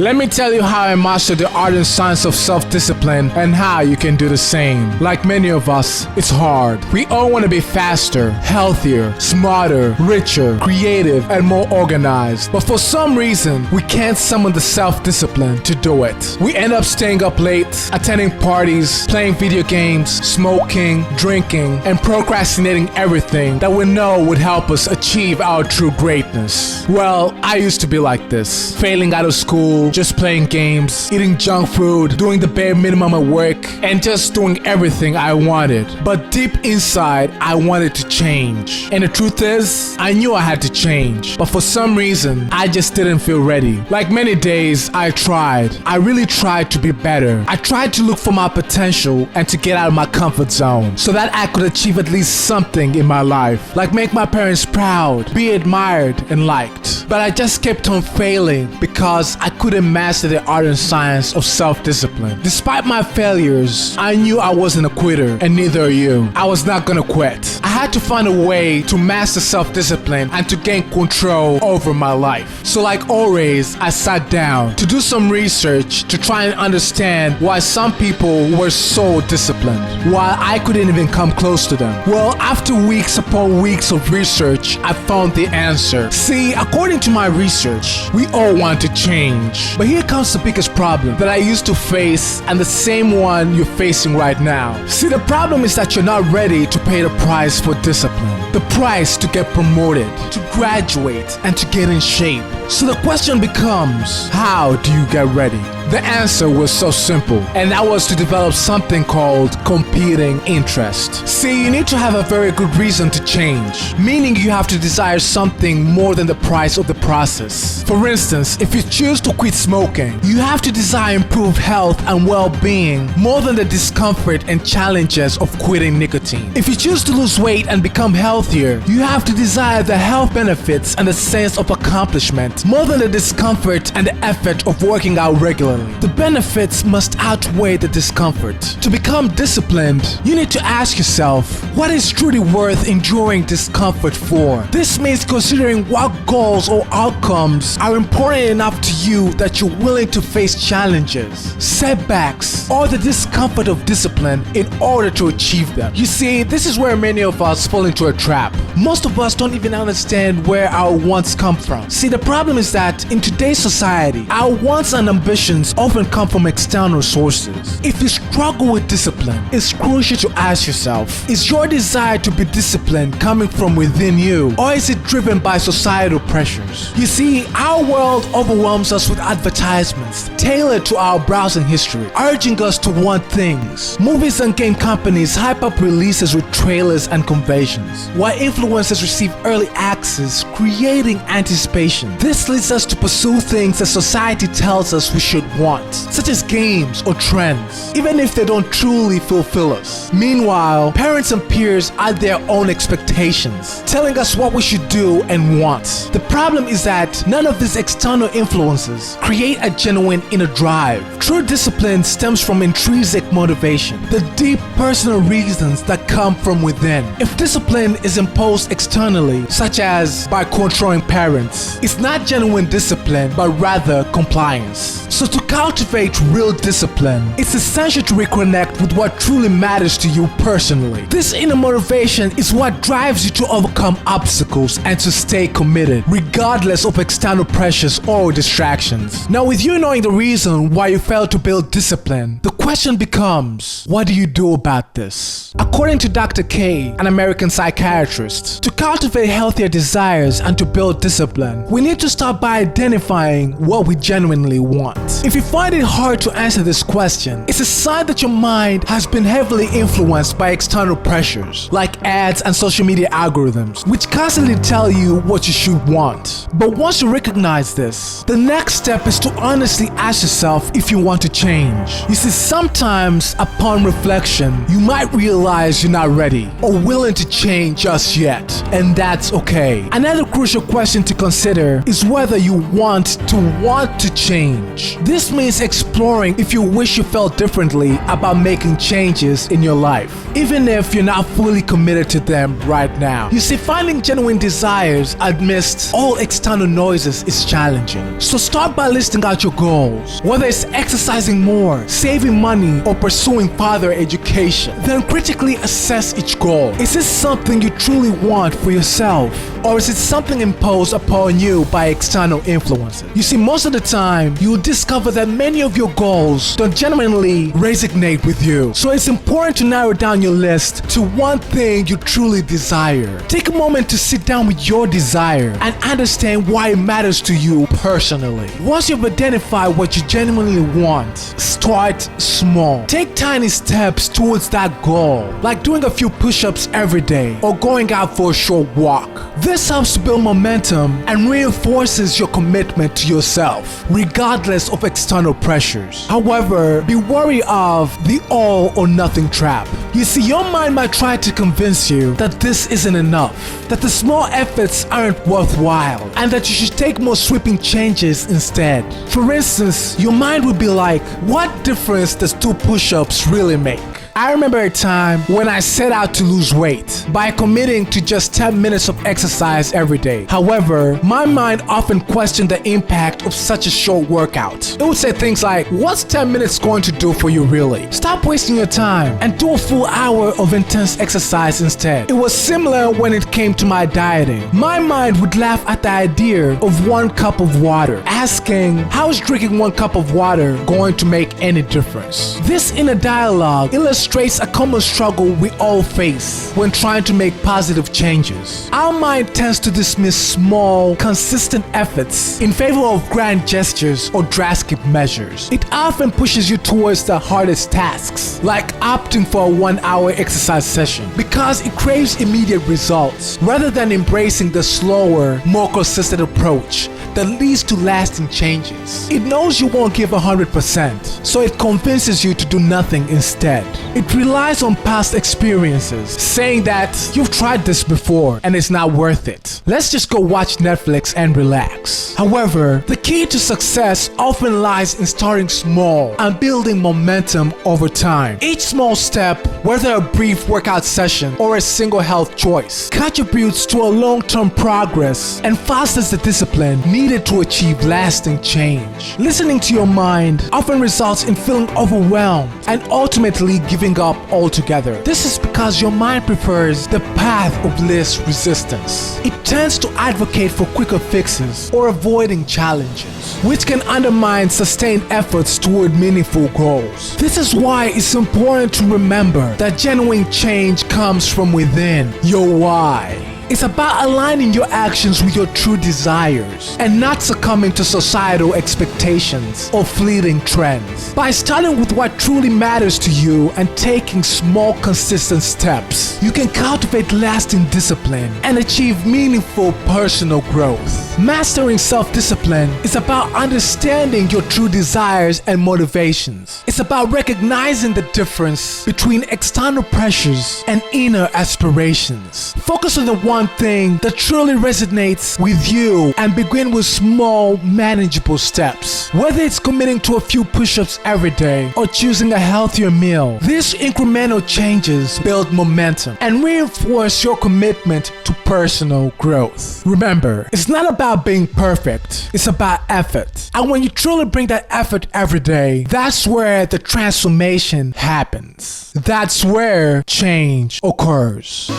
Let me tell you how I mastered the art and science of self-discipline and how you can do the same. Like many of us, it's hard. We all want to be faster, healthier, smarter, richer, creative, and more organized. But for some reason, we can't summon the self-discipline to do it. We end up staying up late, attending parties, playing video games, smoking, drinking, and procrastinating everything that we know would help us achieve our true greatness. Well, I used to be like this. Failing out of school, just playing games, eating junk food, doing the bare minimum at work, and just doing everything I wanted. But deep inside, I wanted to change. And the truth is, I knew I had to change. But for some reason, I just didn't feel ready. Like many days, I tried. I really tried to be better. I tried to look for my potential and to get out of my comfort zone so that I could achieve at least something in my life. Like make my parents proud, be admired and liked. But I just kept on failing because I couldn't master the art and science of self-discipline. Despite my failures, I knew I wasn't a quitter, and neither are you. I was not gonna quit. I had to find a way to master self-discipline and to gain control over my life. So like always, I sat down to do some research to try and understand why some people were so disciplined, while I couldn't even come close to them. Well, after weeks upon weeks of research, I found the answer. See, according to my research, we all want to change. But here comes the biggest problem that I used to face and the same one you're facing right now. See, the problem is that you're not ready to pay the price for discipline. The price to get promoted, to graduate, and to get in shape. So the question becomes, how do you get ready? The answer was so simple, and that was to develop something called competing interest. See, you need to have a very good reason to change, meaning you have to desire something more than the price of the process. For instance, if you choose to quit smoking, you have to desire improved health and well-being more than the discomfort and challenges of quitting nicotine. If you choose to lose weight and become healthier, you have to desire the health benefits and the sense of accomplishment more than the discomfort and the effort of working out regularly. The benefits must outweigh the discomfort. To become disciplined, you need to ask yourself, what is truly worth enduring discomfort for? This means considering what goals or outcomes are important enough to you that you're willing to face challenges, setbacks, or the discomfort of discipline in order to achieve them. You see, this is where many of us fall into a trap. Most of us don't even understand where our wants come from. See, the problem is that in today's society, our wants and ambitions often come from external sources. If you struggle with discipline, it's crucial to ask yourself, is your desire to be disciplined coming from within you, or is it driven by societal pressures? You see, our world overwhelms us with advertisements tailored to our browsing history, urging us to want things. Movies and game companies hype up releases with trailers and conversions, while influencers receive early access, creating anticipation. This leads us to pursue things that society tells us we should want, such as games or trends, even if they don't truly fulfill us. Meanwhile, parents and peers add their own expectations, telling us what we should do and want. The problem is that none of these external influences create a genuine inner drive. True discipline stems from intrinsic motivation, the deep personal reasons that come from within. If discipline is imposed externally, such as by controlling parents, it's not genuine discipline, but rather compliance. So to cultivate real discipline, it's essential to reconnect with what truly matters to you personally. This inner motivation is what drives you to overcome obstacles and to stay committed, regardless of external pressures or distractions. Now, with you knowing the reason why you failed to build discipline, the question becomes, what do you do about this? According to Dr. K, an American psychiatrist, to cultivate healthier desires and to build discipline, we need to start by identifying what we genuinely want. If you find it hard to answer this question, it's a sign that your mind has been heavily influenced by external pressures, like ads and social media algorithms, which constantly tell you what you should want. But once you recognize this, the next step is to honestly ask yourself if you want to change. You see, some Sometimes, upon reflection, you might realize you're not ready or willing to change just yet, and that's okay. Another crucial question to consider is whether you want to change. This means exploring if you wish you felt differently about making changes in your life, even if you're not fully committed to them right now. You see, finding genuine desires amidst all external noises is challenging. So start by listing out your goals, whether it's exercising more, saving money, or pursuing further education. Then critically assess each goal. Is this something you truly want for yourself, or is it something imposed upon you by external influences? You see, most of the time, you will discover that many of your goals don't genuinely resonate with you. So it's important to narrow down your list to one thing you truly desire. Take a moment to sit down with your desire and understand why it matters to you personally. Once you've identified what you genuinely want, start small. Take tiny steps towards that goal, like doing a few push-ups every day or going out for a short walk. This helps to build momentum and reinforces your commitment to yourself, regardless of external pressures. However, be wary of the all or nothing trap. You see, your mind might try to convince you that this isn't enough, that the small efforts aren't worthwhile, and that you should take more sweeping changes instead. For instance, your mind would be like, what difference does 2 push-ups really make? I remember a time when I set out to lose weight by committing to just 10 minutes of exercise every day. However, my mind often questioned the impact of such a short workout. It would say things like, what's 10 minutes going to do for you really? Stop wasting your time and do a full hour of intense exercise instead. It was similar when it came to my dieting. My mind would laugh at the idea of 1 cup of water, asking, how is drinking 1 cup of water going to make any difference? This inner dialogue illustrates a common struggle we all face when trying to make positive changes. Our mind tends to dismiss small, consistent efforts in favor of grand gestures or drastic measures. It often pushes you towards the hardest tasks, like opting for a 1-hour exercise session, because it craves immediate results, rather than embracing the slower, more consistent approach that leads to lasting changes. It knows you won't give 100%, so it convinces you to do nothing instead. It relies on past experiences, saying that you've tried this before and it's not worth it. Let's just go watch Netflix and relax. However, the key to success often lies in starting small and building momentum over time. Each small step, whether a brief workout session or a single health choice, contributes to a long-term progress and fosters the discipline needed to achieve lasting change. Listening to your mind often results in feeling overwhelmed and ultimately giving up altogether. This is because your mind prefers the path of least resistance. It tends to advocate for quicker fixes or avoiding challenges, which can undermine sustained efforts toward meaningful goals. This is why it's important to remember that genuine change comes from within, your why. It's about aligning your actions with your true desires and not succumbing to societal expectations or fleeting trends. By starting with what truly matters to you and taking small, consistent steps, you can cultivate lasting discipline and achieve meaningful personal growth. Mastering self-discipline is about understanding your true desires and motivations. It's about recognizing the difference between external pressures and inner aspirations. Focus on the one thing that truly resonates with you and begin with small, manageable steps. Whether it's committing to a few push-ups every day or choosing a healthier meal, these incremental changes build momentum and reinforce your commitment to personal growth. Remember, it's not about being perfect, it's about effort. And when you truly bring that effort every day, that's where the transformation happens. That's where change occurs.